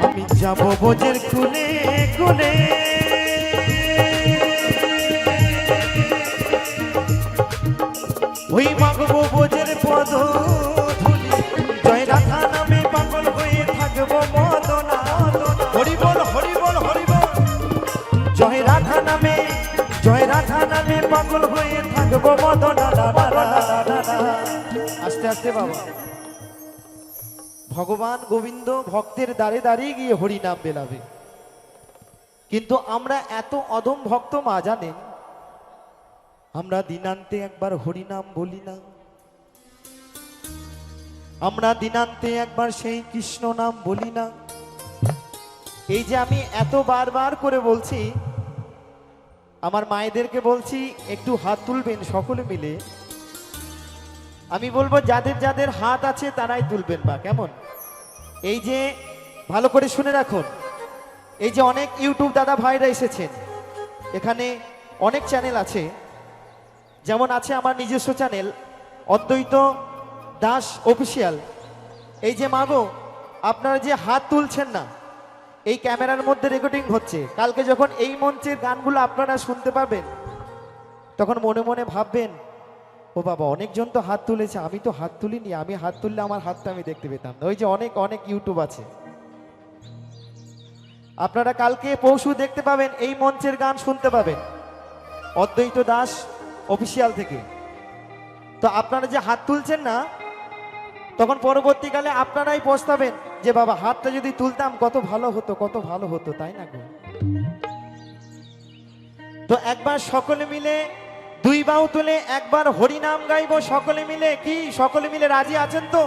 আমি যাব বোঝের কুলে কুলে ওই মাগব বোঝের পদ ধুলি জয় রাধা নামে পাগল হয়ে থাকবো মদনা হরি বল হরি বল হরি বল জয় রাধা নামে পাগল হয়ে থাকবো মদনা আস্তে আস্তে বাবা ভগবান গোবিন্দ ভক্তের দ্বারে দাঁড়িয়ে গিয়ে হরি নাম বেলাবে, কিন্তু আমরা এত অধম ভক্ত মা জানেন আমরা দিনান্তে একবার হরি নাম বলি না, আমরা দিনান্তে একবার সেই কৃষ্ণ নাম বলি না। এই যে আমি এত বারবার করে বলছি, আমার মায়েদেরকে বলছি একটু হাত তুলবেন সকলে মিলে। আমি বলবো যাদের যাদের হাত আছে তারাই তুলবেন, বা কেমন? এই যে ভালো করে শুনে রাখুন, এই যে অনেক ইউটিউব দাদা ভাইরা এসেছেন, এখানে অনেক চ্যানেল আছে, যেমন আছে আমার নিজস্ব চ্যানেল অদ্বৈত দাস অফিসিয়াল। এই যে মাগো আপনারা যে হাত তুলছেন না, এই ক্যামেরার মধ্যে রেকর্ডিং হচ্ছে, কালকে যখন এই মঞ্চের গানগুলো আপনারা শুনতে পাবেন তখন মনে মনে ভাববেন ও বাবা অনেকজন তো হাত তুলেছে, আমি তো হাত তুলিনি, আমি হাত তুললে আমার হাতটা আমি দেখতে পেতাম না। ওই যে অনেক অনেক ইউটিউব আছে, আপনারা কালকে পরশু দেখতে পাবেন, এই মঞ্চের গান শুনতে পাবেন অদ্বৈত দাস অফিসিয়াল থেকে। তো আপনারা যে হাত তুলছেন না, তখন পরবর্তীকালে আপনারাই পস্তাবেন যে বাবা হাতটা যদি তুলতাম কত ভালো হতো, কত ভালো হতো, তাই না গো? তো একবার সকলে মিলে দুই বাহু তুলে একবার হরিনাম গাইবো সকলে মিলে। কি সকলে মিলে রাজি আছেন তো?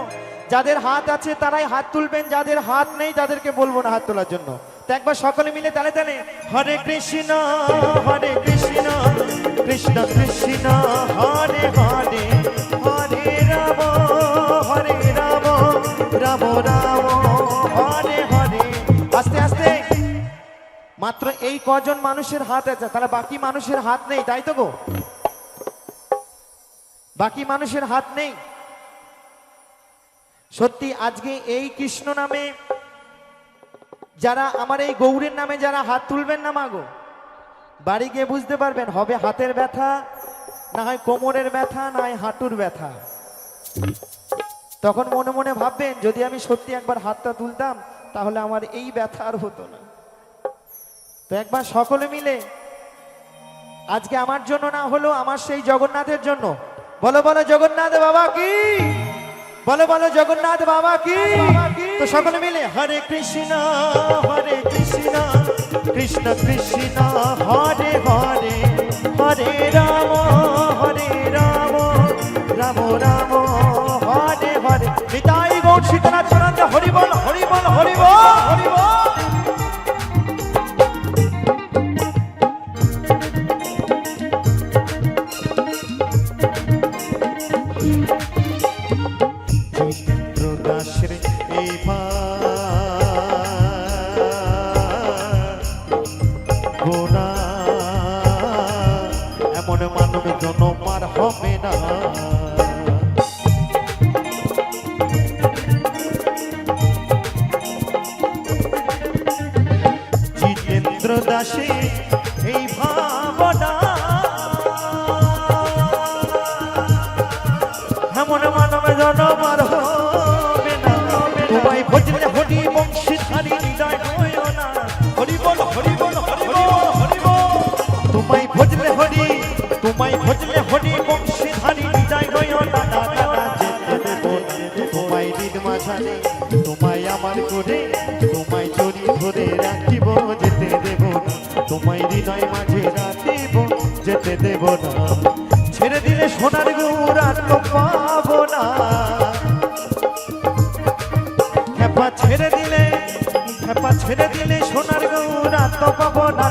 যাদের হাত আছে তারাই হাত তুলবেন, যাদের হাত নেই তাদেরকে বলবো না হাত তোলার জন্য। তো একবার সকলে মিলে তালে তালে হরে কৃষ্ণ কৃষ্ণ কৃষ্ণ হরে হরে, হরে রাম রাম রাম হরে হরে। আস্তে আস্তে, মাত্র এই কজন মানুষের হাত আছে, তাহলে বাকি মানুষের হাত নেই, তাই তো গো? বাকি মানুষের হাত নেই। সত্যি আজকে এই কৃষ্ণ নামে যারা, আমার এই গৌরের নামে যারা হাত তুলবেন না মাগো, বাড়ি গিয়ে বুঝতে পারবেন হবে হাতের ব্যথা, না হয় কোমরের ব্যথা, না হয় হাঁটুর ব্যথা। তখন মনে মনে ভাববেন যদি আমি সত্যি একবার হাতটা তুলতাম তাহলে আমার এই ব্যথা আর হতো না। তো একবার সকলে মিলে আজকে আমার জন্য না হলো আমার সেই জগন্নাথের জন্য বলো বলো জগন্নাথ বাবা কি, বলো বলো জগন্নাথ বাবা কি। তো সকলে মিলে হরে কৃষ্ণ কৃষ্ণ কৃষ্ণ হরে হরে, হরে রাম রাম রাম হরে হরে। নিতাই গৌর সীতানাথ চরণ হরি বল হরি বল হরি বল হরি বল। এমন মানব জনম আর হবে না। জিতেন্দ্র দাসে এই ভাবনা এমন মানব জনম আর হবে না। তোমায় ভজলে হরি বংশীধারী হৃদয় হয় না। হরি বল হরি বল হরি বল হরি বল। তোমায় ভজলে হরি, তোমায় ভজলে হরি বংশীধারী হৃদয় হয় না। তোমায় হৃদ মাঝারে তোমায় আমার করে, তোমায় চরি ধরে রাখিব যেতে দেব না। তোমায় হৃদয় মাঝে রাখিব যেতে দেব না। ছেড়ে দিলে সোনার গৌর আর তো পাবো না। খেপা ছেড়ে দিলে, খেপা ছেড়ে দিলে সোনার গৌর আর তো পাবো না।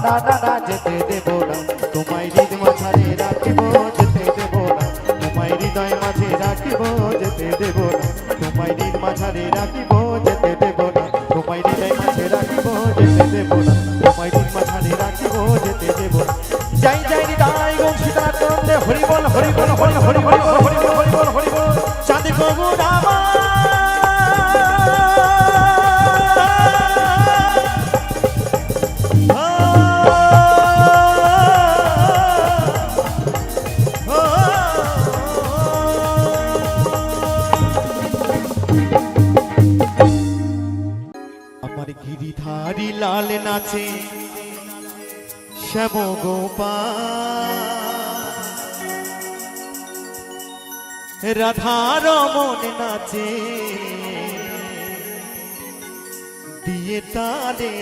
না যেতে দেব না। তোমায় হৃদ মাঝারে রাখিব যেতে দেব না। তোমায় হৃদয় মাঝে রাখিব যেতে দেব না। তোমায় হৃদ মাঝারে রাখিব যেতে দেব না। তোমায় হৃদয় মাঝে রাখিব যেতে দেব না। তোমায় হৃদ মাঝারে রাখিব যেতে দেব না। যাই যাই হৃদয় গো সীতানাথ চরণে হরি বল হরি বল হরি হরি হরি বল হরি বল হরি বল হরি বল। চাঁদ গো রামা আমার গিরিধারী লাল নাচে শ্যাম গোপাল, রাধার মন নাচে দিয়ে তালে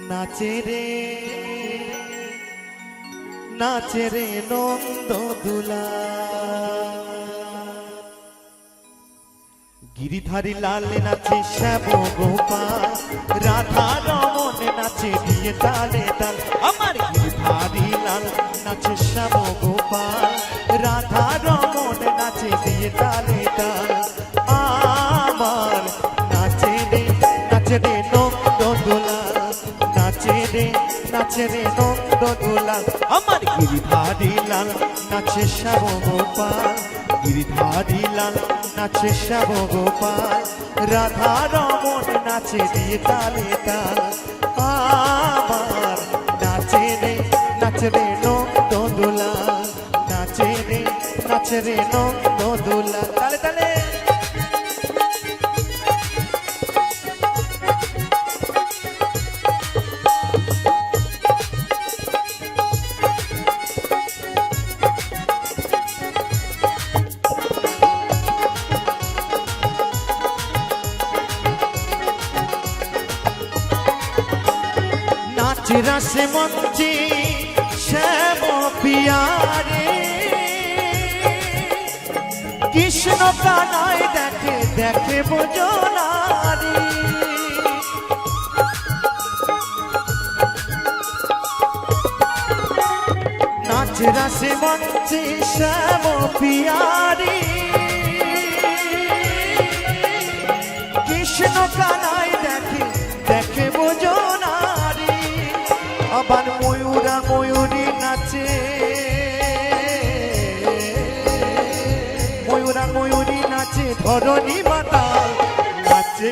নাচে রে নাচে রে নন্দ দুলা। গিরিধারী লাল নাচে শ্যাম গোপাল, রাধা রমন নাচে দিয়ে তালে তাল। আমার গিরিধারী লাল নাচে শ্যাম গোপাল, রাধা রমন নাচে দিয়ে তালে তাল। আমার নাচে রে নন্দ দুলা, নাচে রে নন্দ দুলা। আমার গিরিধারী লাল নাচে শ্যাম গোপাল, গিরিধারী লাল নাচে শ্যাম গোপাল, রাধা রমন নাচে দিয়ে তালে তাল। আমার নাচে রে নন্দ দুলা, নাচে রে নন্দ দুলা। তালে তালে রাসে মঞ্চে শ্যাম পিয়ারে, কৃষ্ণ কানায় দেখে দেখে বোজনারে। নাচ রাসে মঞ্চে শ্যাম পিয়ারে, কৃষ্ণ কানায় দেখে দেখে বোজনারে। আবার ময়ূরা ময়ূরী নাচে, ময়ূরা ময়ূরী নাচে ধরণী মাতা। নাচে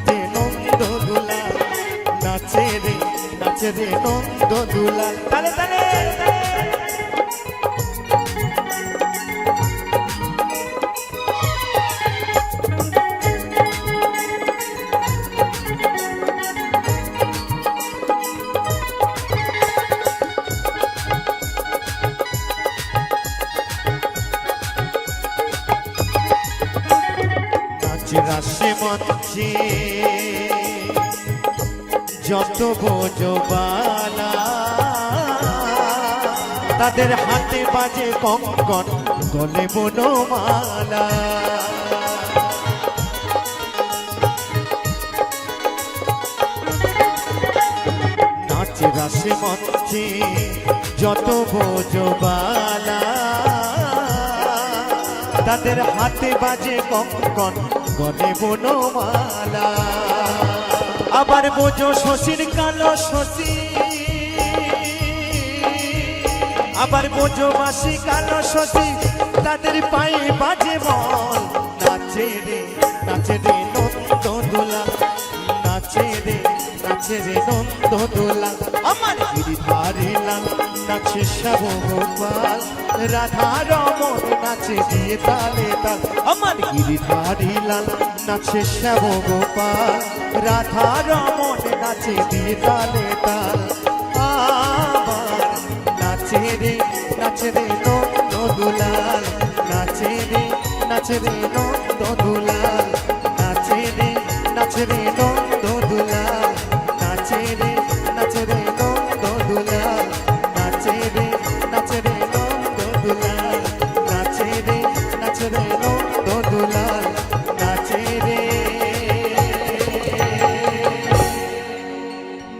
রে নন্দ দুলা, নাচে নাচে রে নন্দ দুলাল তালে তালে রাশে মঞ্চে যত বোঝবালা তাদের হাতে বাজে কঙ্কন গলে বনমালা নাচে রাশে মঞ্চে যত বোঝবালা তাদের হাতে বাজে কঙ্কন গলে বনমালা আবার বোঝো শশীর কালো শশী আবার বোঝো বাসি কালো শশী তাদের পায়ে বাজে বল নাচে রে নন্দ দোলা নাচে রে নন্দ দোলা আমার গিরিধারী লাল নাচে শ্যাম গোপাল রাধা রমন নাচে দিয়ে তালে তাল আমার গিরিধারী লাল নাচে শ্যাম গোপাল রাধা রমন নাচে দিয়ে তালে তাল আবার নাচে রে নন্দ দুলাল নাচে রে নন্দ দুলাল নাচে রে নন্দ দুলাল নাচে রে নন্দ দুলাল নাচে রে নন্দ দুলাল নাচে রে নন্দ দুলাল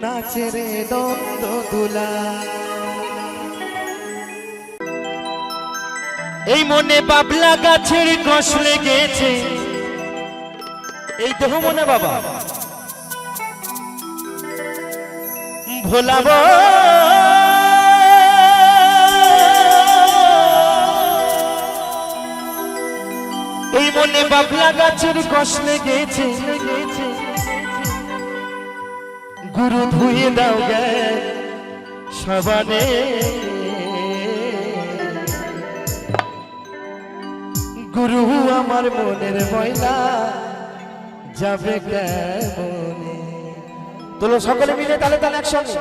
নাচে রে নন্দ দুলাল এই মনে বাবলা গাছের কষ লেগেছে এই দেহ মনে বাবা ভোলাব এই মনে বাবলা গাছের কষ লেগেছে গুরু ধুয়ে দাও গে সবানে গুরু আমার মনের ময়লা যাবে কেমনে তোলো সকলে মিলে তালে তালে একসঙ্গে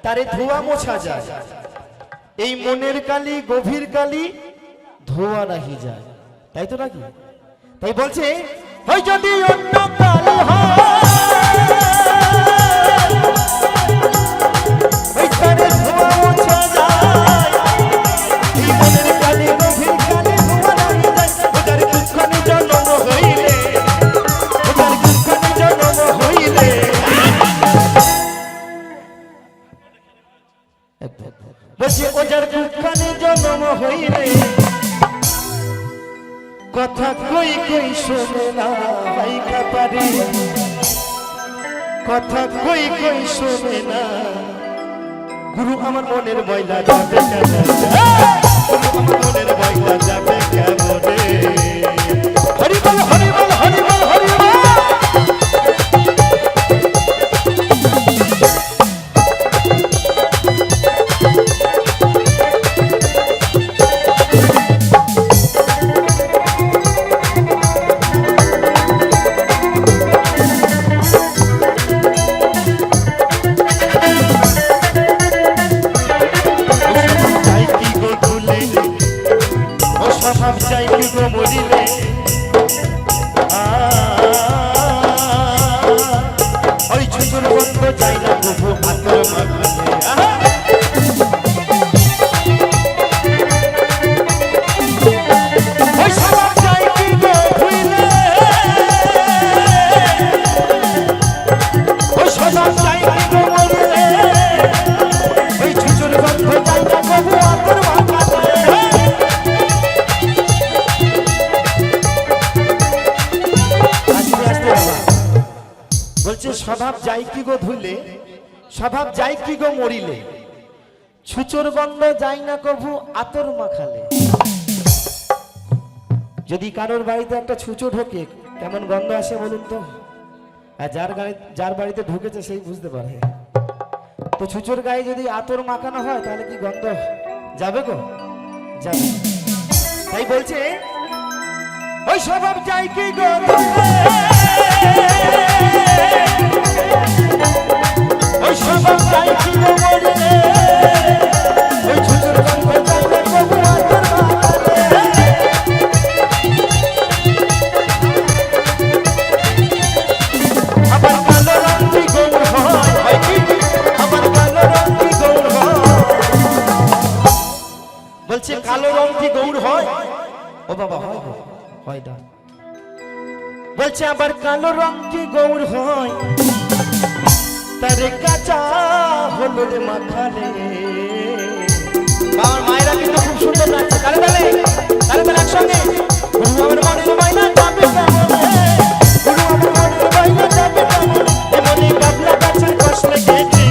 তারে ধোয়া মোছা যায় এই মনের কালি গভীর কালি ধোয়া নাহি যায় তাই তো নাকি তাই বলছে হয় যদি অন্য কালি হয় ওই তারে ধোয়া মোছা যায় এই মনের কালি গভীর কালি ধোয়া নাহি যায় ওটার দুঃখনে জন্ম হইলে ওটার দুঃখনে জন্ম হইলে বসে ওজার দুঃখানে জন্ম বদনাম হইলে কথা কই কই শোনে না ভাই খাপারে কথা কই কই শোনে না গুরু আমার মনের ময়লা যাবে কেমন গুরু আমার মনের ময়লা যাবে কেমন হরি বল হরি বল হরি বল হরি বল স্বভাব যাই কি গো ধুইলে স্বভাব যাই কি গো মরিলে ছুচোর গন্ধ যাই না কভু আতর মাখালে যদি কারোর বাড়িতে একটা ছুচো ঢোকে কেমন গন্ধ আসে বলুন তো আর যার বাড়িতে ঢুকেছে সেই বুঝতে পারে তো ছুচোর গায়ে যদি আতর মাখানো হয় তাহলে কি গন্ধ যাবে গো যাবে তাই বলছে ওই স্বভাব যাই কি গো ওই স্বভাব যাই কি গো মরিলে ওই ছুচোর গন্ধ যাই না কভু আতর মাখালে আবার কালো রং কি গৌর হয় কি আবার কালো রং কি গৌর হয় বলছে কালো রং কি গৌর হয় ও বাবা হয় গো হয় না বলছে আবার কালো রং কি গৌর হয় তারে কাঁচা হলুদ মাখালে আমার মায়েরা কিন্তু খুব সুন্দর নাচছে তালে তালে তালে তালে একসঙ্গে গুরু আমার মনের মাইনা যাবে কেমনে গুরু আমার মনের মাইনা যাবে কেমনে এমনি বাবলা গাছের কষ লেগেছে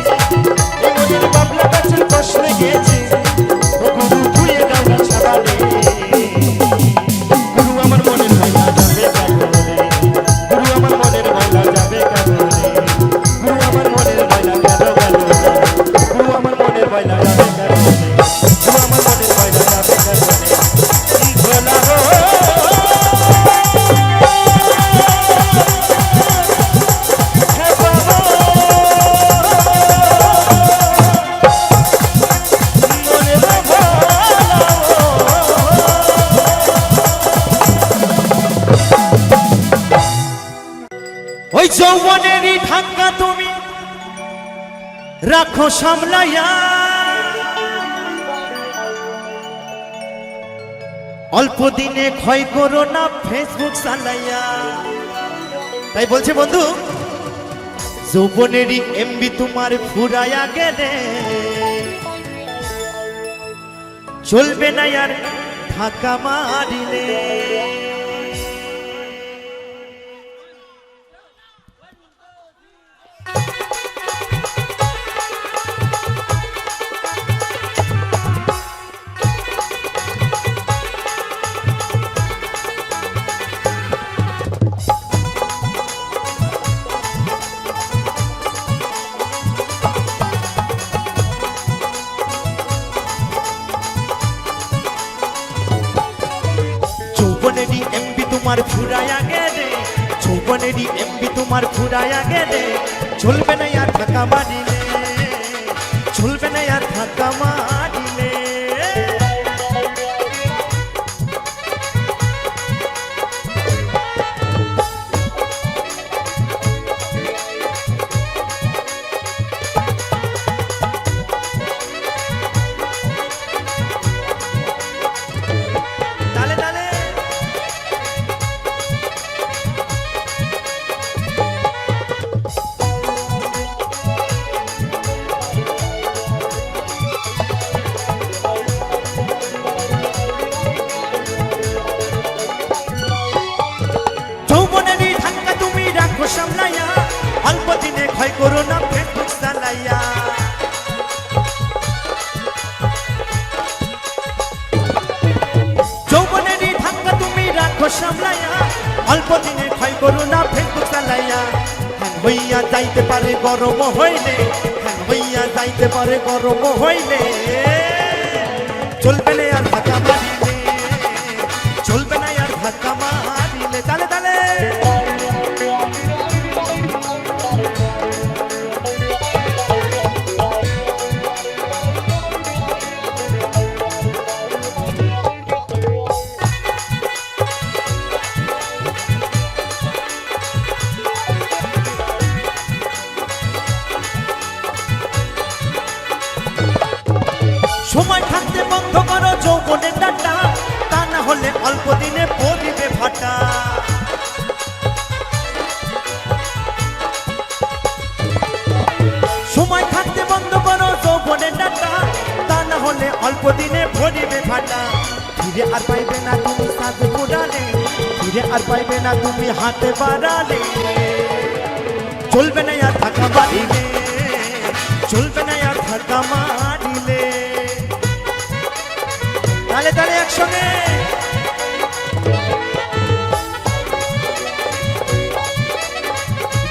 এমনি বাবলা গাছের কষ লেগেছে ও গুরু ধুয়ে দাও না ছাবালে গুরু আমার মনের মাইনা যাবে কেমনে গুরু আমার মনের মাইনা যাবে কেমনে গুরু আমার মনের মাইনা গেল গেল গুরু আমার মনের মাইনা যাবে কেমনে গুরু আমার মনের মাইনা যাবে কেমনে ভোলা গো হে বাবা মনের ভোলা ওই যৌবনেরই ঢাকা তুমি রাখো সামলাইয়া অল্প দিনে ক্ষয় করো না ফেসবুক চালাইয়া তাই বলছে বন্ধু যৌবনেরই এমবি তোমার ফুরাইয়া গেলে চলবে না আর ঢাকা মারিলে যৌবনেরই এমবি তোমার ফুরাইয়া গেলে যৌবনেরই এমবি তোমার ফুরাইয়া গেলে চলবে না আর ঢাকা মারিলে চলবে না আর ঢাকা মারিলে তালে তালে ভয় করো না ফেসবুক চালাইয়া। যৌবনেরই ধাক্কা তুমি রাখো সামলাইয়া, অল্প দিনে ভয় করো না ফেসবুক চালাইয়া। হ্যাং হইয়া যাইতে পারে গরম হইলে, হ্যাং হইয়া যাইতে পারে গরম হইলে, চলবে না আর ধাক্কা মারিলে, চলবে না আর ধাক্কা মারিলে। তালে তালে সময় থাকতে বন্ধ করো যৌবনের ডাটা, তা না হলে অল্প দিনে পড়িবে ফাটা। সময় থাকতে বন্ধ করো যৌবনের ডাটা, তা না হলে অল্প দিনে পড়িবে ফাটা। ফিরে আর পাইবে না তুমি সাথে ঘোরালে, ফিরে আর পাইবে না তুমি হাতে বাড়ালে, চলবে না আর ধাক্কা মারিলে, চলবে না আর ধাক্কা মারিলে। তালে তালে একসঙ্গে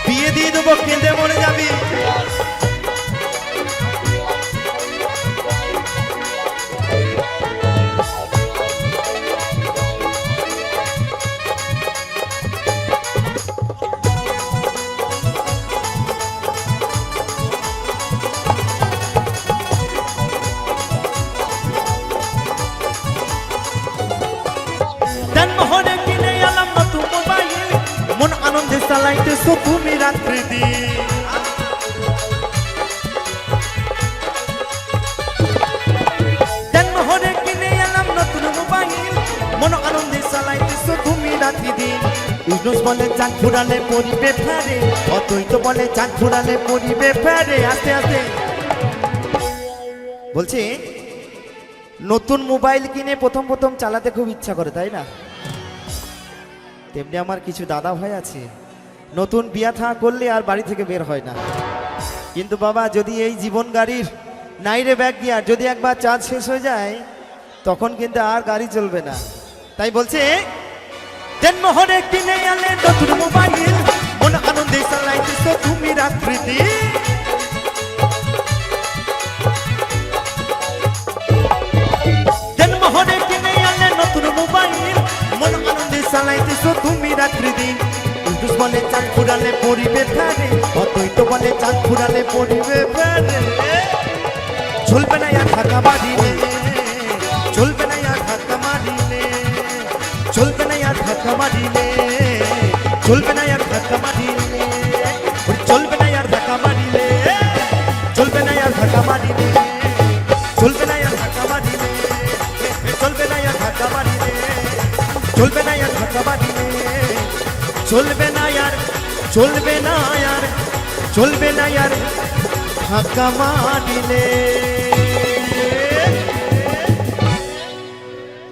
বিয়ে দিয়ে দেবো, কেঁদে মরে যাবি। জন্মহরে কিনে এলাম নতুন মোবাইল, মন আনন্দে চালাইতেছো তুমি রাত্রি দিন। জন্মহরে কিনে এলাম নতুন মোবাইল, মন আনন্দে চালাইতেছো তুমি রাত্রি দিন। ইউনুস বলে চাঁদ ফুরালে পরিবে ফেরে, অতই তো বলে চাঁদ ফুরালে পরিবে ফেরে। আস্তে আস্তে বলছি, নতুন মোবাইল কিনে প্রথম প্রথম চালাতে খুব ইচ্ছা করে, তাই না? তেমনি আমার কিছু দাদা ভাই আছে, নতুন বিয়া থা করলে আর বাড়ি থেকে বের হয় না। কিন্তু বাবা, যদি এই জীবন গাড়ির নাইরে ব্যাগ গিয়ার যদি একবার চার্জ শেষ হয়ে যায়, তখন কিন্তু আর গাড়ি চলবে না। তাই বলছে, জন্মহরে কিনে আলে নতুন মোবাইল, মন আনন্দে চালাইতেছো তুমি রাত্রি দিন। জন্মহরে কিনে আলে নতুন মোবাইল, মন আনন্দে চালাইতেছো তুমি রাত্রি দিন। ইউনুস বলে চাঁদ ফুরালে পরিবে ফেরে, অতই তো বলে চাঁদ ফুরালে পরিবে ফেরে। চলবে না আর ধাক্কা মারিলে, চলবে না আর ধাক্কা মারিলে, চলবে না আর ধাক্কা মারিলে, চলবে না আর ধাক্কা মারিলে, চলবে না আর ধাক্কা মারিলে, চলবে না আর ধাক্কা মারিলে, চলবে না আর ধাক্কা মারিলে, চলবে না আর ধাক্কা মারিলে, চলবে না আর ধাক্কা মারিলে, চলবে না আর, চলবে না আর, চলবে না আর ধাক্কা মারিলে।